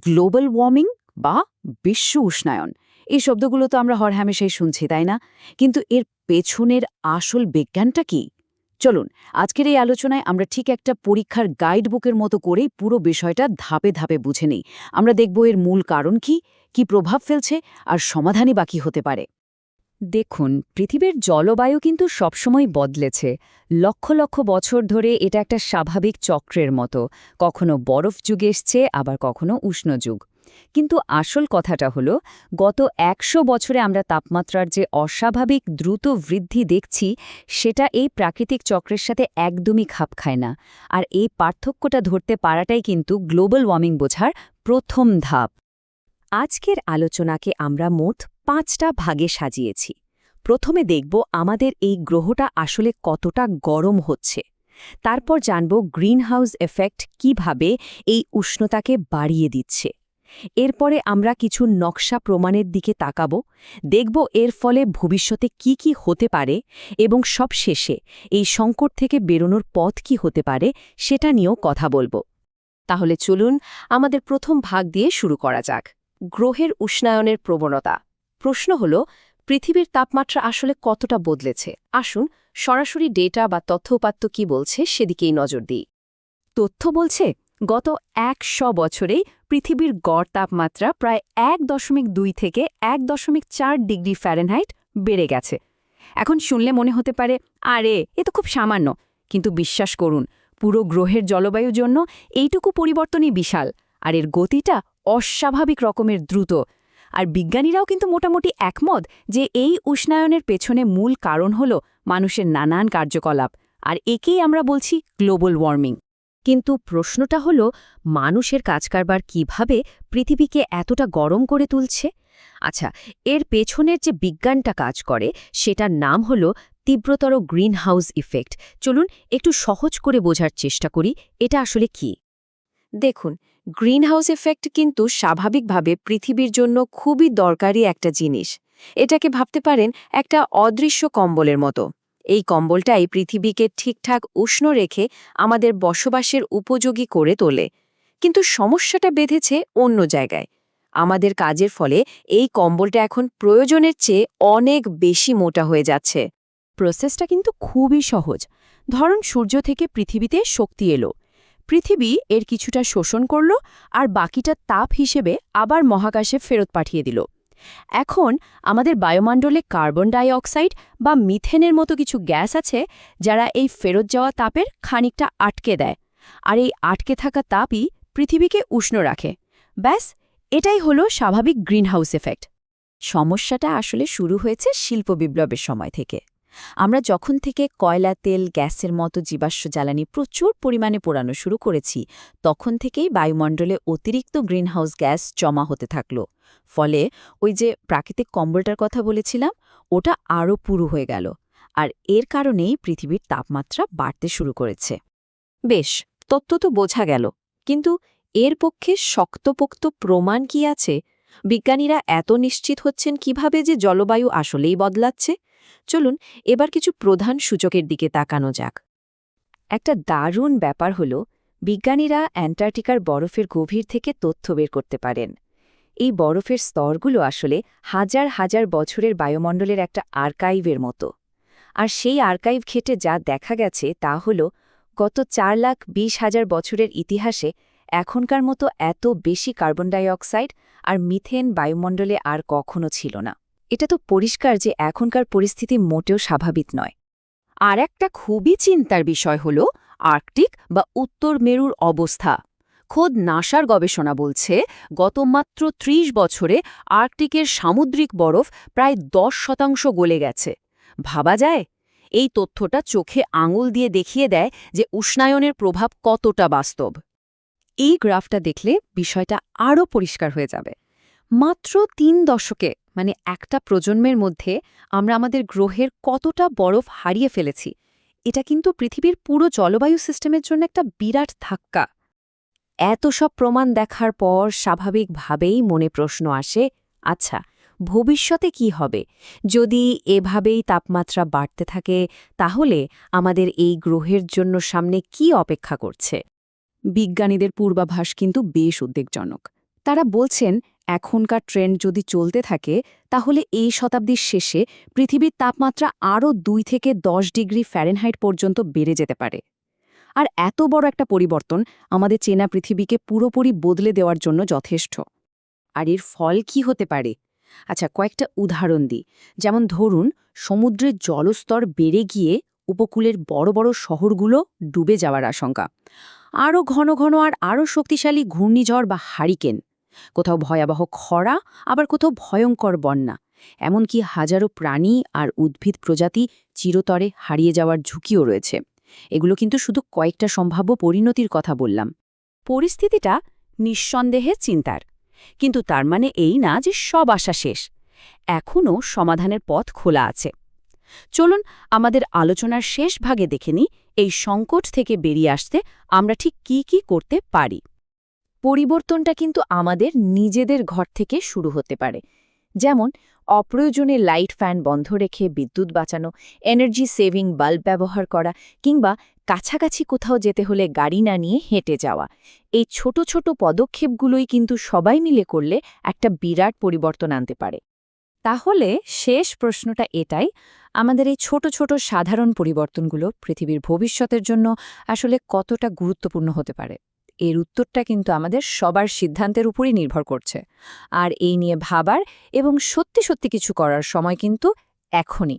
Global warming বা বিশ্ব উষ্ণায়ন এই শব্দগুলো তো আমরা হরহামেশাই শুনছি, তাই না? কিন্তু এর পেছনের আসল বিজ্ঞানটা কি? চলুন, আজকের এই আলোচনায় আমরা ঠিক একটা পরীক্ষার গাইড বুকের মতো করেই পুরো বিষয়টা ধাপে ধাপে বুঝে নিই। আমরা দেখব এর মূল কারণ কি, কি প্রভাব ফেলছে, আর সমাধানই বাকি হতে পারে। দেখুন, পৃথিবীর জলবায়ু কিন্তু সবসময় বদলেছে। লক্ষ লক্ষ বছর ধরে এটা একটা স্বাভাবিক চক্রের মতো। কখনো বরফ যুগ এসছে, আবার কখনো উষ্ণ যুগ। কিন্তু আসল কথাটা হলো, গত ১০০ বছরে আমরা তাপমাত্রার যে অস্বাভাবিক দ্রুত বৃদ্ধি দেখছি, সেটা এই প্রাকৃতিক চক্রের সাথে একদমই খাপ খায় না। আর এই পার্থক্যটা ধরতে পারাটাই কিন্তু গ্লোবাল ওয়ার্মিং বোঝার প্রথম ধাপ। আজকের আলোচনাকে আমরা মোট ৫টা ভাগে সাজিয়েছি। প্রথমে দেখব আমাদের এই গ্রহটা আসলে কতটা গরম হচ্ছে। তারপর জানব গ্রিনহাউস এফেক্ট কিভাবে এই উষ্ণতাকে বাড়িয়ে দিচ্ছে। এরপরে আমরা কিছু নকশা প্রমাণের দিকে তাকাব, দেখব এর ফলে ভবিষ্যতে কি কি হতে পারে, এবং সবশেষে এই সংকট থেকে বেরোনোর পথ কি হতে পারে সেটা নিয়েও কথা বলবো। তাহলে চলুন আমাদের প্রথম ভাগ দিয়ে শুরু করা যাক। গ্রহের উষ্ণায়নের প্রবণতা। প্রশ্ন হল, পৃথিবীর তাপমাত্রা আসলে কতটা বদলেছে? আসুন সরাসরি ডেটা বা তথ্য-উপাত্ত কি বলছে সেদিকেই নজর দিই। তথ্য বলছে, গত ১০০ বছরেই পৃথিবীর গড় তাপমাত্রা প্রায় ১.২ থেকে ১.৪ ডিগ্রি ফ্যারেনহাইট বেড়ে গেছে। এখন শুনলে মনে হতে পারে, আরে এ তো খুব সামান্য। কিন্তু বিশ্বাস করুন, পুরো গ্রহের জলবায়ুর জন্য এইটুকু পরিবর্তনই বিশাল, আর এর গতিটা অস্বাভাবিক রকমের দ্রুত। আর বিজ্ঞানীরাও কিন্তু মোটামুটি একমত যে এই উষ্ণায়নের পেছনে মূল কারণ হল মানুষের নানান কার্যকলাপ, আর একেই আমরা বলছি গ্লোবাল ওয়ার্মিং। কিন্তু প্রশ্নটা হলো, মানুষের কাজকারবার কিভাবে পৃথিবীকে এতটা গরম করে তুলছে? আচ্ছা, এর পেছনের যে বিজ্ঞানটা কাজ করে সেটার নাম হলো তীব্রতর গ্রিনহাউস ইফেক্ট। চলুন একটু সহজ করে বোঝার চেষ্টা করি, এটা আসলে কি। দেখুন, গ্রিনহাউস এফেক্ট কিন্তু স্বাভাবিকভাবে পৃথিবীর জন্য খুবই দরকারি একটা জিনিস। এটাকে ভাবতে পারেন একটা অদৃশ্য কম্বলের মতো। এই কম্বলটাই পৃথিবীকে ঠিকঠাক উষ্ণ রেখে আমাদের বসবাসের উপযোগী করে তোলে। কিন্তু সমস্যাটা বেঁধেছে অন্য জায়গায়। আমাদের কাজের ফলে এই কম্বলটা এখন প্রয়োজনের চেয়ে অনেক বেশি মোটা হয়ে যাচ্ছে। প্রসেসটা কিন্তু খুবই সহজ। ধরুন, সূর্য থেকে পৃথিবীতে শক্তি এলো, পৃথিবী এর কিছুটা শোষণ করল, আর বাকিটা তাপ হিসেবে আবার মহাকাশে ফেরত পাঠিয়ে দিল। এখন আমাদের বায়ুমণ্ডলে কার্বন ডাই অক্সাইড বা মিথেনের মতো কিছু গ্যাস আছে, যারা এই ফেরত যাওয়া তাপের খানিকটা আটকে দেয়, আর এই আটকে থাকা তাপই পৃথিবীকে উষ্ণ রাখে। ব্যাস, এটাই হলো স্বাভাবিক গ্রিনহাউস এফেক্ট। সমস্যাটা আসলে শুরু হয়েছে শিল্প বিপ্লবের সময় থেকে। আমরা যখন থেকে কয়লা, তেল, গ্যাসের মতো জীবাশ্ম জ্বালানি প্রচুর পরিমাণে পোড়ানো শুরু করেছি, তখন থেকেই বায়ুমণ্ডলে অতিরিক্ত গ্রিনহাউস গ্যাস জমা হতে থাকল। ফলে ওই যে প্রাকৃতিক কম্বলটার কথা বলেছিলাম, ওটা আরও পুরু হয়ে গেল। আর এর কারণেই পৃথিবীর তাপমাত্রা বাড়তে শুরু করেছে। বেশ, তত্ত্ব তো বোঝা গেল, কিন্তু এর পক্ষে শক্তপোক্ত প্রমাণ কি আছে? বিজ্ঞানীরা এত নিশ্চিত হচ্ছেন কিভাবে যে জলবায়ু আসলেই বদলাচ্ছে? চলুন এবার কিছু প্রধান সূচকের দিকে তাকানো যাক। একটা দারুণ ব্যাপার হল, বিজ্ঞানীরা অ্যান্টার্কটিকার বরফের গভীর থেকে তথ্য বের করতে পারেন। এই বরফের স্তরগুলো আসলে হাজার হাজার বছরের বায়ুমণ্ডলের একটা আর্কাইভের মতো। আর সেই আর্কাইভ ঘেঁটে যা দেখা গেছে তা হল, গত ৪,২০,০০০ বছরের ইতিহাসে এখনকার মতো এত বেশি কার্বন ডাই অক্সাইড আর মিথেন বায়ুমণ্ডলে আর কখনো ছিল না। এটা তো পরিষ্কার যে এখনকার পরিস্থিতি মোটেও স্বাভাবিক নয়। আর একটা খুবই চিন্তার বিষয় হল আর্কটিক বা উত্তর মেরুর অবস্থা। খোদ নাসার গবেষণা বলছে, গত মাত্র ৩০ বছরে আর্কটিকের সামুদ্রিক বরফ প্রায় ১০% গলে গেছে। ভাবা যায়? এই তথ্যটা চোখে আঙুল দিয়ে দেখিয়ে দেয় যে উষ্ণায়নের প্রভাব কতটা বাস্তব। এই গ্রাফটা দেখলে বিষয়টা আরও পরিষ্কার হয়ে যাবে। মাত্র ৩ দশকে, মানে একটা প্রজন্মের মধ্যে আমরা আমাদের গ্রহের কতটা বরফ হারিয়ে ফেলেছি। এটা কিন্তু পৃথিবীর পুরো জলবায়ু সিস্টেমের জন্য একটা বিরাট ধাক্কা। এত সব প্রমাণ দেখার পর স্বাভাবিকভাবেই মনে প্রশ্ন আসে, আচ্ছা, ভবিষ্যতে কি হবে? যদি এভাবেই তাপমাত্রা বাড়তে থাকে, তাহলে আমাদের এই গ্রহের জন্য সামনে কি অপেক্ষা করছে? বিজ্ঞানীদের পূর্বাভাস কিন্তু বেশ উদ্বেগজনক। তারা বলছেন এখনকার ট্রেন্ড যদি চলতে থাকে তাহলে এই শতাব্দীর শেষে পৃথিবীর তাপমাত্রা আরও 2 থেকে 10 ডিগ্রি ফ্যারেনহাইট পর্যন্ত বেড়ে যেতে পারে। আর এত বড় একটা পরিবর্তন আমাদের চেনা পৃথিবীকে পুরোপুরি বদলে দেওয়ার জন্য যথেষ্ট। আর এর ফল কি হতে পারে? আচ্ছা, কয়েকটা উদাহরণ দিই। যেমন ধরুন, সমুদ্রের জলস্তর বেড়ে গিয়ে উপকূলের বড় বড় শহরগুলো ডুবে যাওয়ার আশঙ্কা, আরও ঘন ঘন আর আরও শক্তিশালী ঘূর্ণিঝড় বা হারিকেন, কোথাও ভয়াবহ খরা, আবার কোথাও ভয়ঙ্কর বন্যা, এমনকি হাজারো প্রাণী আর উদ্ভিদ প্রজাতি চিরতরে হারিয়ে যাওয়ার ঝুঁকিও রয়েছে। এগুলো কিন্তু শুধু কয়েকটা সম্ভাব্য পরিণতির কথা বললাম। পরিস্থিতিটা নিঃসন্দেহে চিন্তার, কিন্তু তার মানে এই না যে সব আশা শেষ। এখনও সমাধানের পথ খোলা আছে। চলুন আমাদের আলোচনার শেষ ভাগে দেখে নিই এই সংকট থেকে বেরিয়ে আসতে আমরা ঠিক কি করতে পারি। পরিবর্তনটা কিন্তু আমাদের নিজেদের ঘর থেকে শুরু হতে পারে। যেমন অপ্রয়োজনে লাইট ফ্যান বন্ধ রেখে বিদ্যুৎ বাঁচানো, এনার্জি সেভিং বাল্ব ব্যবহার করা, কিংবা কাছাকাছি কোথাও যেতে হলে গাড়ি না নিয়ে হেঁটে যাওয়া। এই ছোট ছোট পদক্ষেপগুলোই কিন্তু সবাই মিলে করলে একটা বিরাট পরিবর্তন আনতে পারে। তাহলে শেষ প্রশ্নটা এটাই, আমাদের এই ছোট ছোট সাধারণ পরিবর্তনগুলো পৃথিবীর ভবিষ্যতের জন্য আসলে কতটা গুরুত্বপূর্ণ হতে পারে? এর উত্তরটা কিন্তু আমাদের সবার সিদ্ধান্তের উপরই নির্ভর করছে। আর এই নিয়ে ভাবার এবং সত্যি সত্যি কিছু করার সময় কিন্তু এখনই।